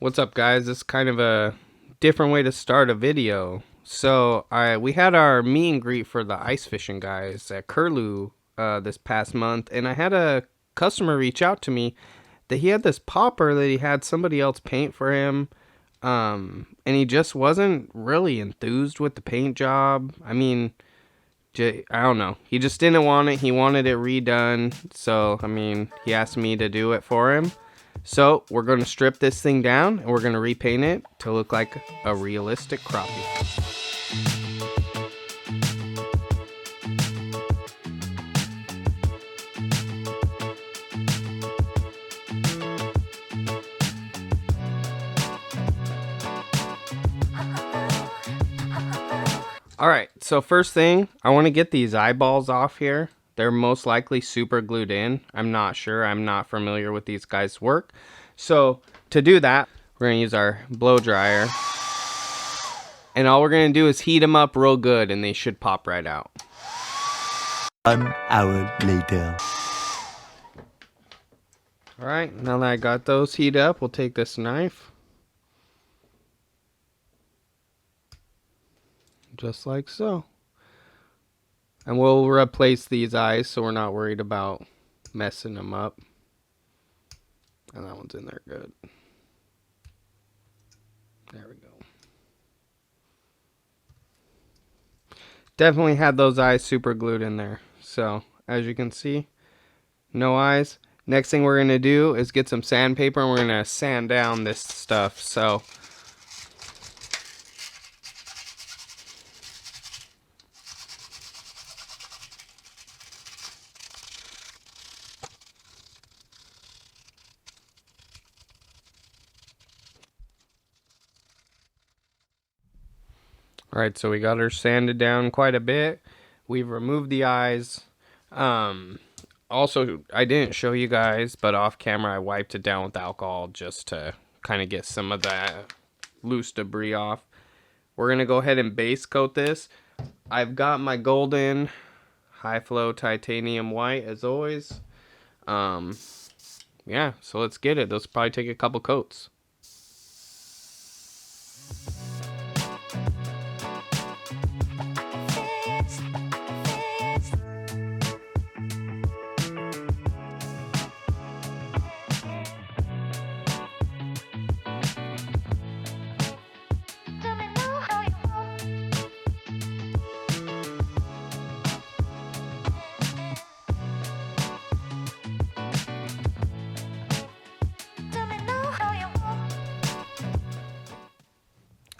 What's up, guys? This is kind of a different way to start a video. So we had our meet and greet for the ice fishing guys at Curlew this past month, and I had a customer reach out to me that he had this popper that he had somebody else paint for him, and he just wasn't really enthused with the paint job. I mean, I don't know. He just didn't want it. He wanted it redone. So, I mean, he asked me to do it for him. So, we're going to strip this thing down and we're going to repaint it to look like a realistic crappie. Alright, so first thing, I want to get these eyeballs off here. They're most likely super glued in. I'm not sure. I'm not familiar with these guys' work. So to do that, we're going to use our blow dryer. And all we're going to do is heat them up real good and they should pop right out. 1 hour later. Alright, now that I got those heated up, we'll take this knife. Just like so. And we'll replace these eyes so we're not worried about messing them up. And that one's in there good. There we go. Definitely had those eyes super glued in there. So, as you can see, no eyes. Next thing we're going to do is get some sandpaper and we're going to sand down this stuff. So, alright, so we got her sanded down quite a bit. We've removed the eyes. Also, I didn't show you guys, but off camera I wiped it down with alcohol just to kind of get some of that loose debris off. We're going to go ahead and base coat this. I've got my golden high flow titanium white as always. Yeah, so let's get it. Those probably take a couple coats.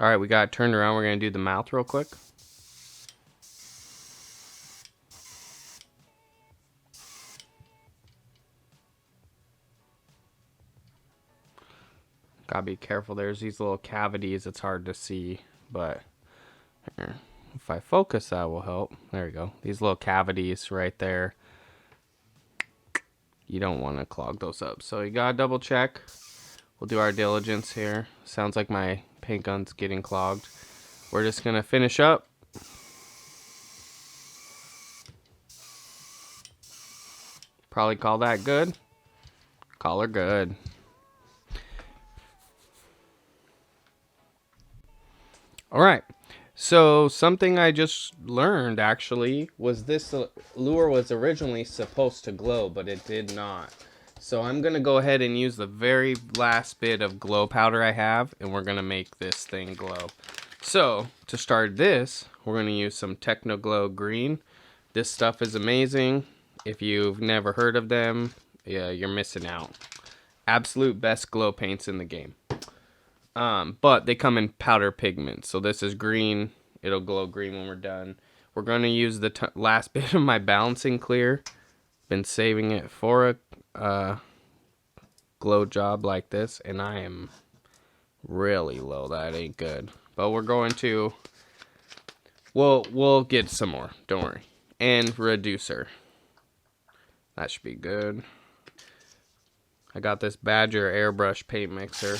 Alright, we got it turned around. We're going to do the mouth real quick. Gotta be careful. There's these little cavities. It's hard to see, but here, if I focus, that will help. There we go. These little cavities right there. You don't want to clog those up. So you gotta double check. We'll do our diligence here. Sounds like my paint gun's getting clogged. We're just gonna finish up. Probably call that good. Call her good. Alright, so something I just learned actually was this lure was originally supposed to glow, but it did not. So I'm going to go ahead and use the very last bit of glow powder I have, and we're going to make this thing glow. So to start this, we're going to use some Techno Glow Green. This stuff is amazing. If you've never heard of them, yeah, you're missing out. Absolute best glow paints in the game. But they come in powder pigment. So this is green. It'll glow green when we're done. We're going to use the last bit of my balancing clear. Been saving it for a glow job like this. And I am really low. That ain't good. But we're going to... We'll get some more. Don't worry. And reducer. That should be good. I got this Badger airbrush paint mixer.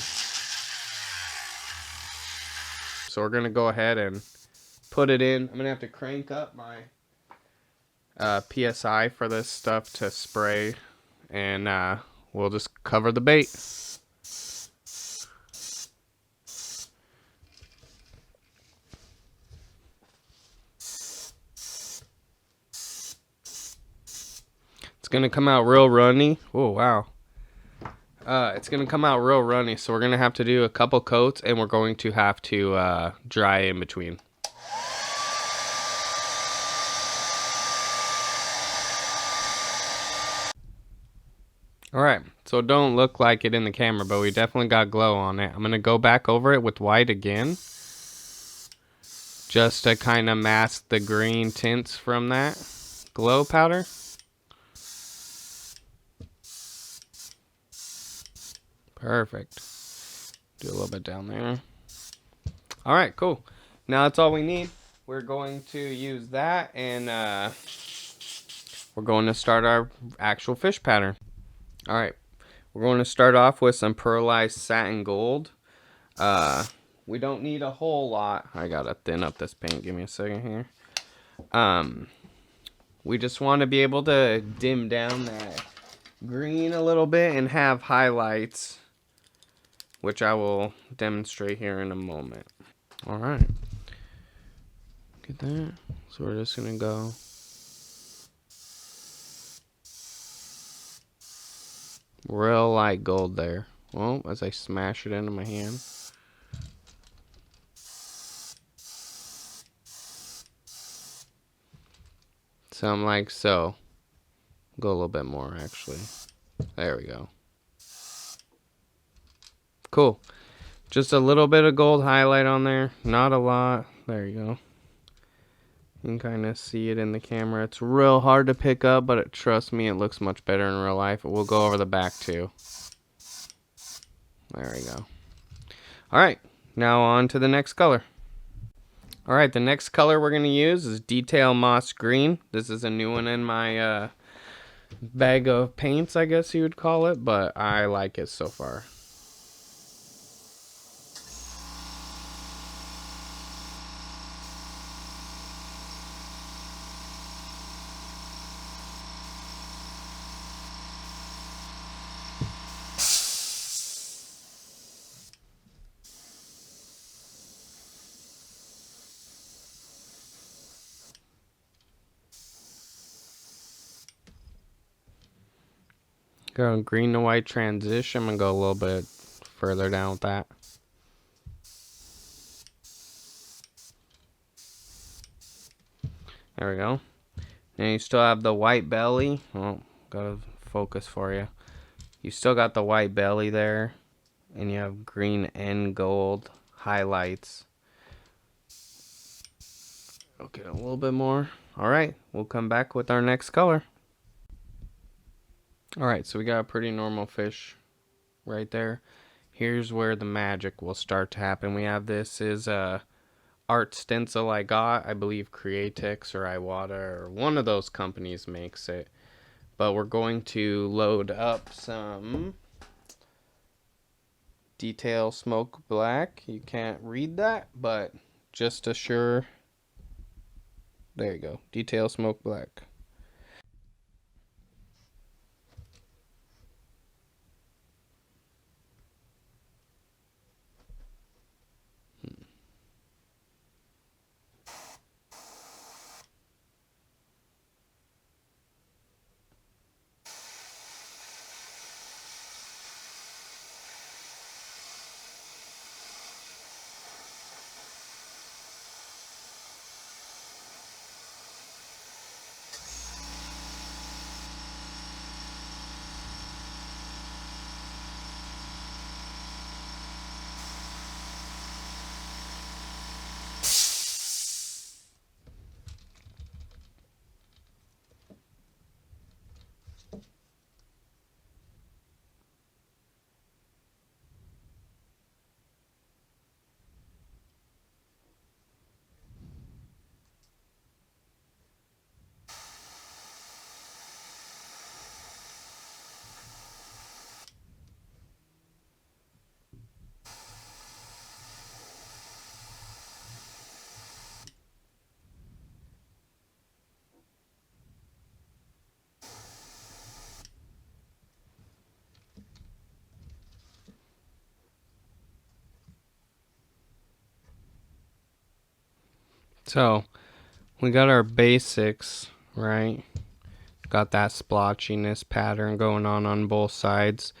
So we're going to go ahead and put it in. I'm going to have to crank up my PSI for this stuff to spray. And we'll just cover the bait. gonna come out real runny. Oh wow. It's gonna come out real runny, so we're gonna have to do a couple coats, and we're going to have to dry in between. Alright, so it don't look like it in the camera, but we definitely got glow on it. I'm gonna go back over it with white again, just to kind of mask the green tints from that glow powder. Perfect. Do a little bit down there. Alright, cool. Now that's all we need. We're going to use that, and we're going to start our actual fish pattern. Alright, we're going to start off with some pearlized satin gold. We don't need a whole lot. I gotta thin up this paint. Give me a second here. We just want to be able to dim down that green a little bit and have highlights, which I will demonstrate here in a moment. Alright. Get that. So we're just gonna go real light gold there. Well, as I smash it into my hand. Something like so. Go a little bit more, actually. There we go. Cool. Just a little bit of gold highlight on there. Not a lot. There you go. You can kind of see it in the camera. It's real hard to pick up, but trust me, it looks much better in real life. We'll go over the back too. There we go. Alright, now on to the next color. Alright, the next color we're going to use is Detail Moss Green. This is a new one in my bag of paints, I guess you would call it, but I like it so far. Go green to white transition. I'm going to go a little bit further down with that. There we go. And you still have the white belly. Oh, gotta focus for you. You still got the white belly there. And you have green and gold highlights. Okay, a little bit more. Alright, we'll come back with our next color. Alright, so we got a pretty normal fish right there. Here's where the magic will start to happen. We have this is a art stencil I got. I believe Createx or Iwata or one of those companies makes it. But we're going to load up some Detail Smoke Black. You can't read that, but just assure. There you go. Detail Smoke Black. So, we got our basics, right? Got that splotchiness pattern going on both sides.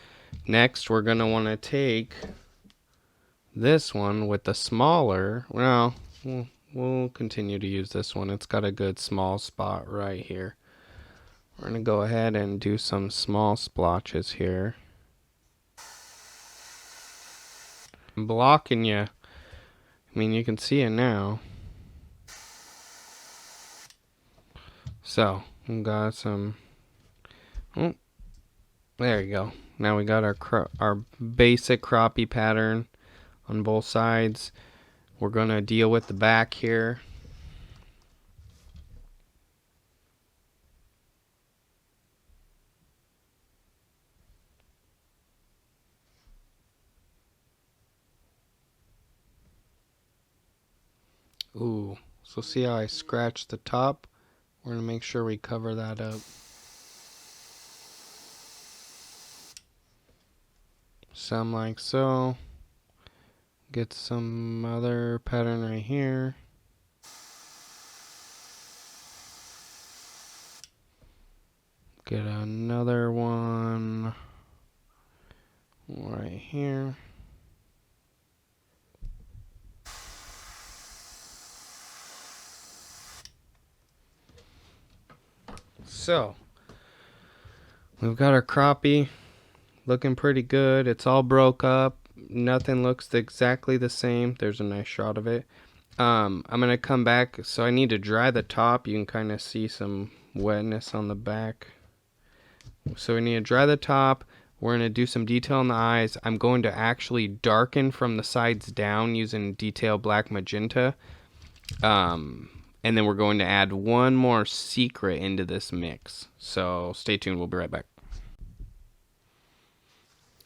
Next, we're going to want to take this one with the smaller, well, we'll continue to use this one. It's got a good small spot right here. We're going to go ahead and do some small splotches here. I'm blocking you. I mean, you can see it now. So, we got some, oh, there you go. Now we got our basic crappie pattern on both sides. We're going to deal with the back here. Ooh, so see how I scratched the top? We're going to make sure we cover that up. Some like so. Get some other pattern right here. Get another one right here. So, we've got our crappie looking pretty good. It's all broke up. Nothing looks exactly the same. There's a nice shot of it. I'm going to come back. So I need to dry the top. You can kind of see some wetness on the back. So we need to dry the top. We're going to do some detail on the eyes. I'm going to actually darken from the sides down using detail black magenta. And then we're going to add one more secret into this mix. So stay tuned. We'll be right back.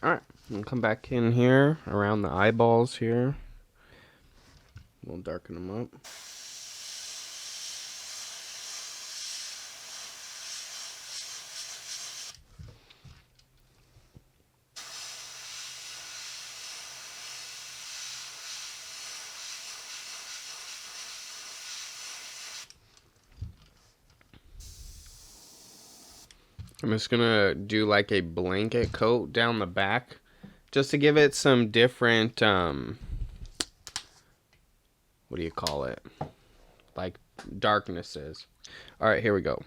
Alright, we'll come back in here around the eyeballs here. We'll darken them up. I'm just gonna do like a blanket coat down the back just to give it some different what do you call it, like darknesses. All right, here we go.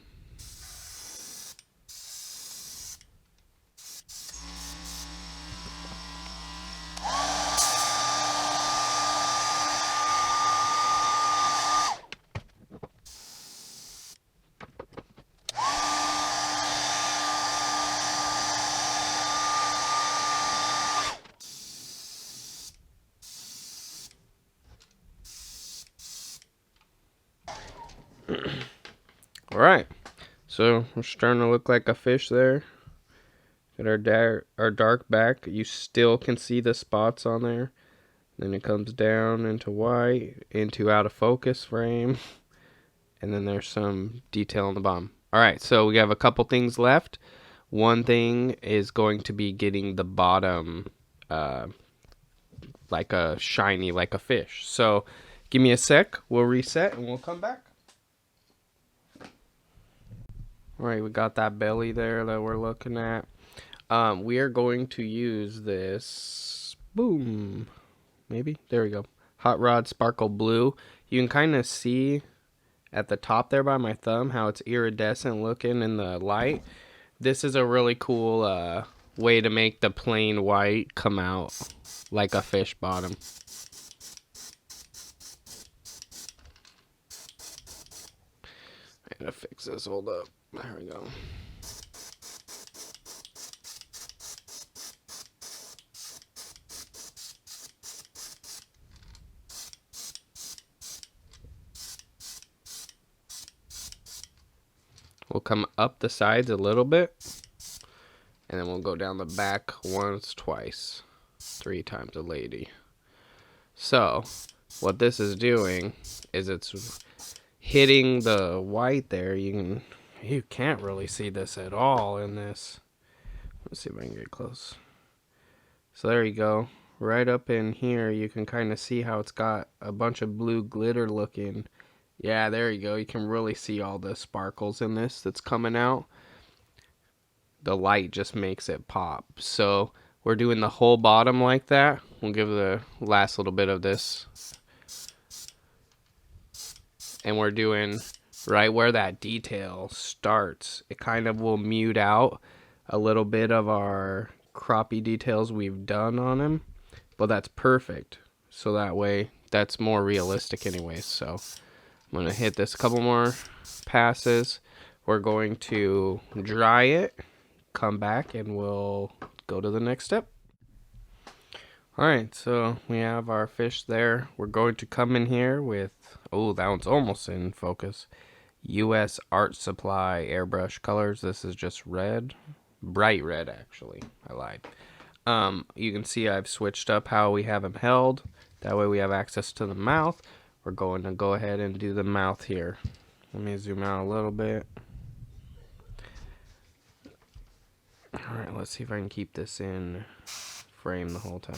All right, so we're starting to look like a fish there. Got our dark back. You still can see the spots on there. Then it comes down into white, into out of focus frame, and then there's some detail on the bottom. All right, so we have a couple things left. One thing is going to be getting the bottom like a shiny, like a fish. So give me a sec. We'll reset and we'll come back. All right, we got that belly there that we're looking at. We are going to use this, boom, maybe, there we go, Hot Rod Sparkle Blue. You can kind of see at the top there by my thumb how it's iridescent looking in the light. This is a really cool way to make the plain white come out like a fish bottom. I gotta fix this, hold up. There we go. We'll come up the sides a little bit, and then we'll go down the back once, twice, 3 times a lady. So, what this is doing is it's hitting the white there. You can't really see this at all in this. Let's see if I can get close. So there you go. Right up in here, you can kind of see how it's got a bunch of blue glitter looking Yeah, there you go. You can really see all the sparkles in this that's coming out. The light just makes it pop. So we're doing the whole bottom like that. We'll give the last little bit of this. And we're doing right where that detail starts. It kind of will mute out a little bit of our crappie details we've done on him. But that's perfect. So that way, that's more realistic anyways. So I'm going to hit this a couple more passes. We're going to dry it, come back, and we'll go to the next step. Alright, so we have our fish there. We're going to come in here with, oh, that one's almost in focus. US Art Supply airbrush colors. This is just red. Bright red, actually. I lied. You can see I've switched up how we have him held. That way we have access to the mouth. We're going to go ahead and do the mouth here. Let me zoom out a little bit. Alright, let's see if I can keep this in frame the whole time.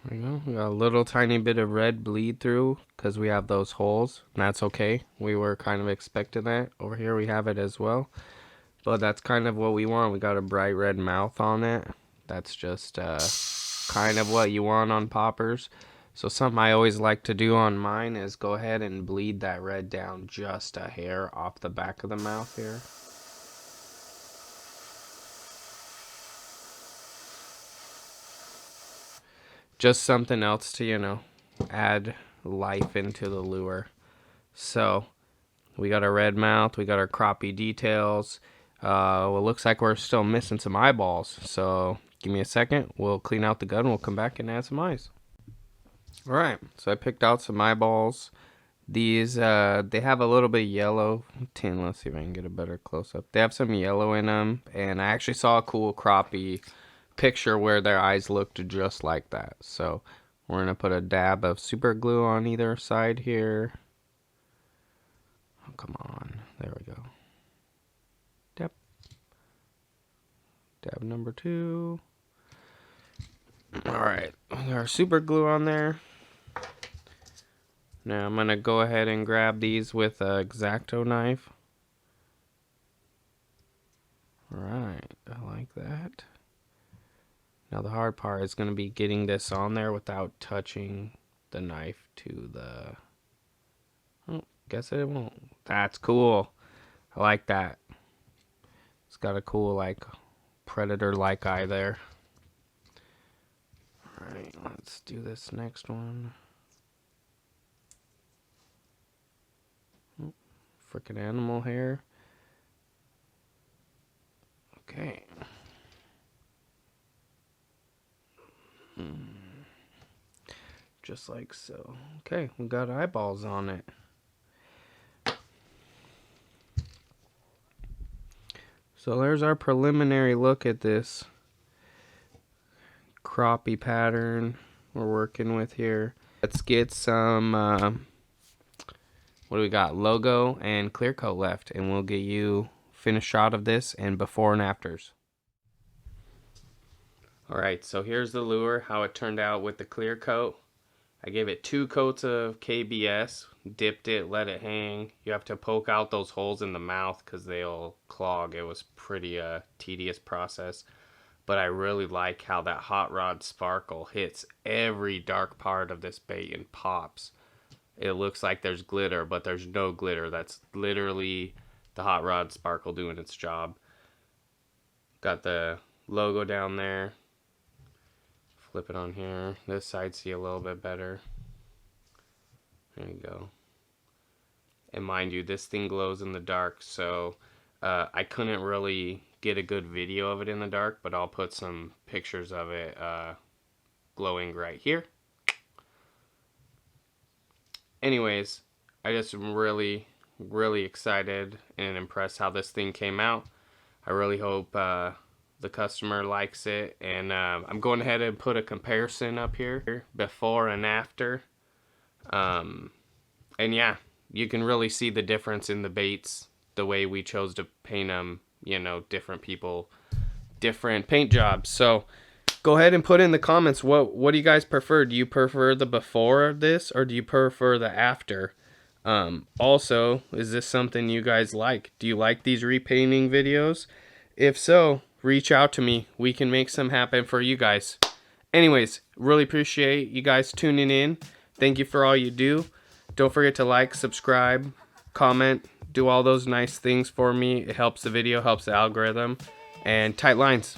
There we go. We got a little tiny bit of red bleed through because we have those holes. And that's okay. We were kind of expecting that. Over here we have it as well. But that's kind of what we want. We got a bright red mouth on it. That's just kind of what you want on poppers. So something I always like to do on mine is go ahead and bleed that red down just a hair off the back of the mouth here. Just something else to, you know, add life into the lure. So we got our red mouth, we got our crappie details. Well, it looks like we're still missing some eyeballs. So give me a second, we'll clean out the gun, we'll come back and add some eyes. Alright, so I picked out some eyeballs. These, they have a little bit of yellow tint. Let's see if I can get a better close-up. They have some yellow in them, and I actually saw a cool crappie picture where their eyes looked just like that. So we're going to put a dab of super glue on either side here. Oh, come on. There we go. Dab. Dab number 2. Alright, we got our super glue on there. Now I'm going to go ahead and grab these with an X-Acto knife. Alright, I like that. Now the hard part is going to be getting this on there without touching the knife to the... Oh, guess it won't. That's cool. I like that. It's got a cool, like, predator-like eye there. Alright, let's do this next one. Oh, frickin' animal hair. Okay. Just like so. Okay, we got eyeballs on it. So there's our preliminary look at this crappie pattern we're working with here. Let's get some, what do we got? Logo and clear coat left, and we'll get you a finished shot of this and before and afters. Alright, so here's the lure, how it turned out with the clear coat. I gave it 2 coats of KBS, dipped it, let it hang. You have to poke out those holes in the mouth because they'll clog. It was pretty tedious process. But I really like how that hot rod sparkle hits every dark part of this bait and pops. It looks like there's glitter, but there's no glitter. That's literally the hot rod sparkle doing its job. Got the logo down there. Flip it on here. This side see a little bit better. There you go. And mind you, this thing glows in the dark, so I couldn't really get a good video of it in the dark, but I'll put some pictures of it glowing right here. Anyways, I just am really excited and impressed how this thing came out. I really hope the customer likes it, and I'm going ahead and put a comparison up here, before and after. And yeah, you can really see the difference in the baits, the way we chose to paint them. You know, different people, different paint jobs. So go ahead and put in the comments, what do you guys prefer? Do you prefer the before of this, or do you prefer the after? Also, is this something you guys like? Do you like these repainting videos? If so, reach out to me. We can make some happen for you guys. Anyways, really appreciate you guys tuning in. Thank you for all you do. Don't forget to like, subscribe, comment, do all those nice things for me. It helps the video, helps the algorithm. And tight lines.